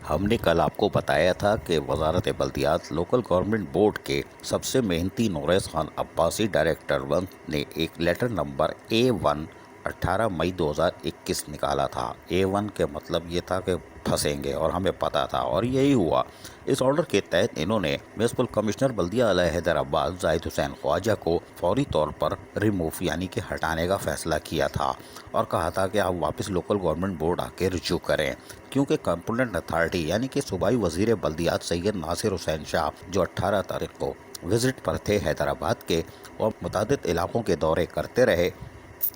हमने कल आपको बताया था कि वजारत बल्दियात लोकल गवर्नमेंट बोर्ड के सबसे मेहनती नूरैस खान अब्बासी डायरेक्टर 1 ने एक लेटर नंबर A1 18 मई 2021 निकाला था। A1 के मतलब ये था कि फंसेंगे और हमें पता था और यही हुआ। इस ऑर्डर के तहत इन्होंने म्यूनसिपल कमिश्नर बल्दिया आला हैदराबाद जाहिद हुसैन ख्वाजा को फौरी तौर पर रिमूव यानी कि हटाने का फैसला किया था और कहा था कि आप वापस लोकल गवर्नमेंट बोर्ड आके रुजू करें, क्योंकि कंपोनेंट अथॉरिटी यानी कि सूबाई वजीर बल्दियात सैयद नासिर हुसैन शाह जो 18 तारीख को विजिट पर थे हैदराबाद के और मुतादिद इलाकों के दौरे करते रहे,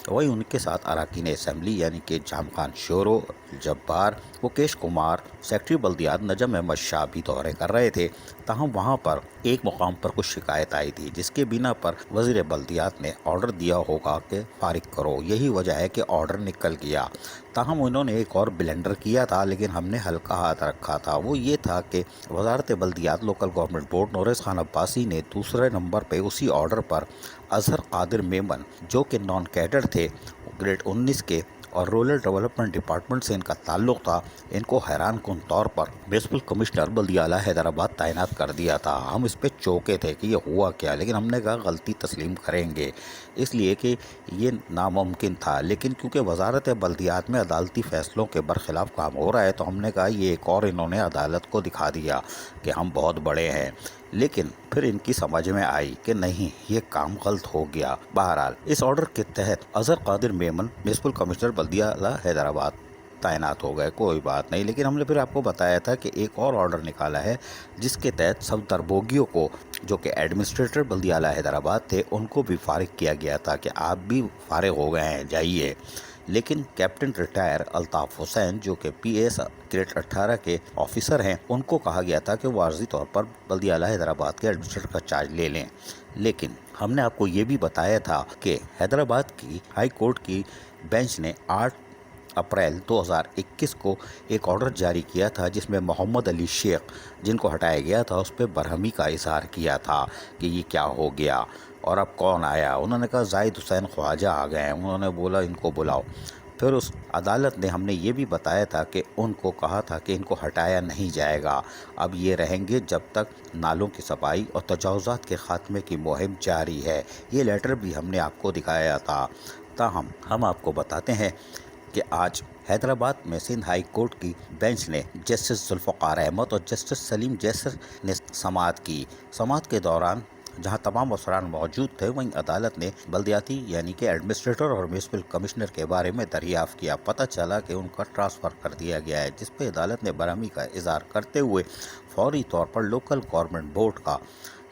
वहीं उनके साथ अरकान असम्बली यानी कि जाम खान शोरो जब्बार मुकेश कुमार सेक्रेटरी बल्दियात नजम अहमद शाह भी दौरे कर रहे थे। ताहम वहां पर एक मुकाम पर कुछ शिकायत आई थी जिसके बिना पर वजीर बल्दियात ने ऑर्डर दिया होगा कि फारिग करो। यही वजह है कि ऑर्डर निकल गया। ताहम उन्होंने एक और ब्लेंडर किया था लेकिन हमने हल्का हाथ रखा था। वो ये था कि वजारत बल्दियात local government board Noorais Khan Abbasi ने दूसरे नंबर पे उसी ऑर्डर पर अजहर कादिर मेमन जो कि नॉन कैडर थे ग्रेड 19 के और रूरल डेवलपमेंट डिपार्टमेंट से इनका ताल्लुक था, इनको हैरान कुन तौर पर म्यूनसिपल कमिश्नर बल्दिया आला हैदराबाद तैनात कर दिया था। हम इस पे चौंके थे कि ये हुआ क्या, लेकिन हमने कहा गलती तस्लीम करेंगे इसलिए कि ये नामुमकिन था। लेकिन क्योंकि वजारत बल्दियात में अदालती फ़ैसलों के बरखिलाफ़ काम हो रहा है तो हमने कहा ये एक और इन्होंने अदालत को दिखा दिया कि हम बहुत बड़े हैं। लेकिन फिर इनकी समझ में आई कि नहीं, ये काम गलत हो गया। बहरहाल इस ऑर्डर के तहत अजहर कादिर मेमन म्यूनसिपल कमिश्नर बल्दिया आला हैदराबाद तैनात हो गए। कोई बात नहीं, लेकिन हमने फिर आपको बताया था कि एक और ऑर्डर निकाला है जिसके तहत सब दरबोगियों को जो कि एडमिनिस्ट्रेटर बल्दिया आला हैदराबाद थे उनको भी फारिग किया गया था कि आप भी फारिग हो गए हैं, जाइए। लेकिन कैप्टन रिटायर अल्ताफ़ हुसैन जो कि PS ग्रेड 18 के ऑफिसर हैं उनको कहा गया था कि वो आर्जी तौर पर बल्दिया आला हैदराबाद के एडमिनिस्ट्रेटर का चार्ज ले लें। लेकिन हमने आपको ये भी बताया था कि हैदराबाद की हाई कोर्ट की बेंच ने 8 अप्रैल 2021 को एक ऑर्डर जारी किया था जिसमें मोहम्मद अली शेख जिनको हटाया गया था उस पर बरहमी का इजहार किया था कि ये क्या हो गया और अब कौन आया। उन्होंने कहा जाहिद हुसैन ख्वाजा आ गए हैं। उन्होंने बोला इनको बुलाओ। फिर उस अदालत ने हमने ये भी बताया था कि उनको कहा था कि इनको हटाया नहीं जाएगा, अब ये रहेंगे जब तक नालों की सफाई और तजावुज़ात के ख़ात्मे की मुहिम जारी है। ये लेटर भी हमने आपको दिखाया था। ताहम हम आपको बताते हैं कि आज हैदराबाद में सिंध हाई कोर्ट की बेंच ने जस्टिस जुल्फ़िकार अहमद और जस्टिस सलीम जैसर ने समाअत की। समाअत के दौरान जहां तमाम अफसरान मौजूद थे वहीं अदालत ने बल्दियाती यानी कि एडमिनिस्ट्रेटर और म्यूनसिपल कमिश्नर के बारे में दरियाफ्त किया। पता चला कि उनका ट्रांसफ़र कर दिया गया है, जिस पर अदालत ने बरहमी का इजहार करते हुए फौरी तौर पर लोकल गवर्नमेंट बोर्ड का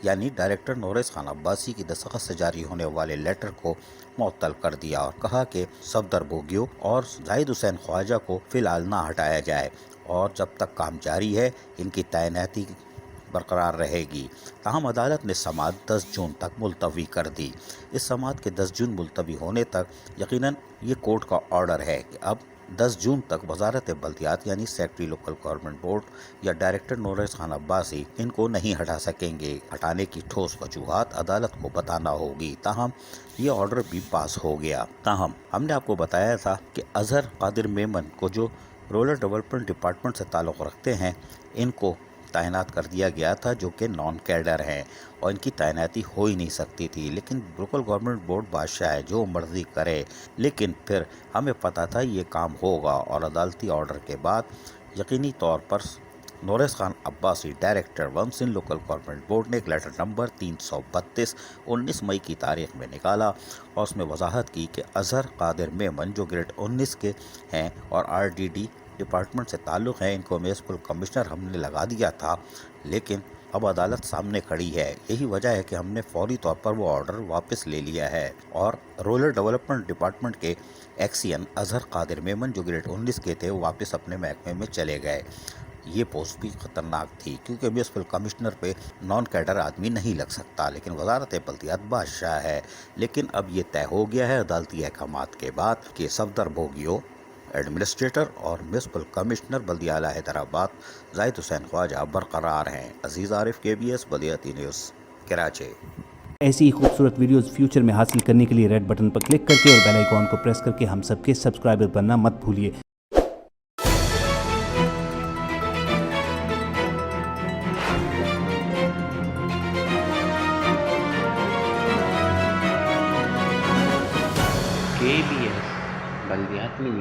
यानी डायरेक्टर नूरैस खान अब्बासी की दस्तखत से जारी होने वाले लेटर को मुअत्तल कर दिया और कहा कि सफदर बोगियों और जाहिद हुसैन ख्वाजा को फ़िलहाल ना हटाया जाए और जब तक काम जारी है इनकी तैनाती बरकरार रहेगी। ताहम अदालत ने समाअत 10 जून तक मुलतवी कर दी। इस समाअत के 10 जून मुलतवी होने तक यकीनन ये कोर्ट का ऑर्डर है कि अब 10 जून तक वजारत बल्दियात यानी सेक्रेटरी लोकल गवर्नमेंट बोर्ड या डायरेक्टर नूरैस खान अब्बासी इनको नहीं हटा सकेंगे। हटाने की ठोस वजूहात अदालत को बताना होगी। ताहम ये ऑर्डर भी पास हो गया। ताहम हमने आपको बताया था कि अजहर कादिर मेमन को जो रूरल डेवलपमेंट डिपार्टमेंट से ताल्लुक़ रखते हैं इनको तैनात कर दिया गया था जो कि नॉन कैडर हैं और इनकी तैनाती हो ही नहीं सकती थी। लेकिन लोकल गवर्नमेंट बोर्ड बादशाह है, जो मर्जी करे। लेकिन फिर हमें पता था ये काम होगा और अदालती ऑर्डर के बाद यकीनी तौर पर Noorais Khan Abbasi director 1 Sindh local government board ने एक लेटर नंबर 332 19 मई की तारीख में निकाला और उसमें वजाहत की कि अजहर कादिर मेमन जो ग्रेड 19 के हैं और RDD डिपार्टमेंट से ताल्लुक़ है इनको म्यूनसिपल कमिश्नर हमने लगा दिया था, लेकिन अब अदालत सामने खड़ी है। यही वजह है कि हमने फौरी तौर पर वो ऑर्डर वापस ले लिया है और रूरल डेवलपमेंट डिपार्टमेंट के एक्सियन अजहर कादिर मेमन जो ग्रेड 19 के थे वो वापस अपने महकमे में चले गए। ये पोस्ट भी ख़तरनाक थी क्योंकि म्यूनसिपल कमिश्नर पे नॉन कैडर आदमी नहीं लग सकता, लेकिन वजारत बल्दियात बादशाह है। लेकिन अब ये तय हो गया है अदालती अहकामात के बाद कि सफदर बोगियों एडमिनिस्ट्रेटर और म्यूनसिपल कमिश्नर बल्दिया आला हैदराबाद जाहिद हुसैन ख्वाजा बरकरार हैं। अजीज़ आरिफ KBS बल्दियाती न्यूज़ कराची। ऐसी ही खूबसूरत वीडियोस फ्यूचर में हासिल करने के लिए रेड बटन पर क्लिक करके और बेल आइकॉन को प्रेस करके हम सबके सब्सक्राइबर बनना मत भूलिए। ABS بلدیات میں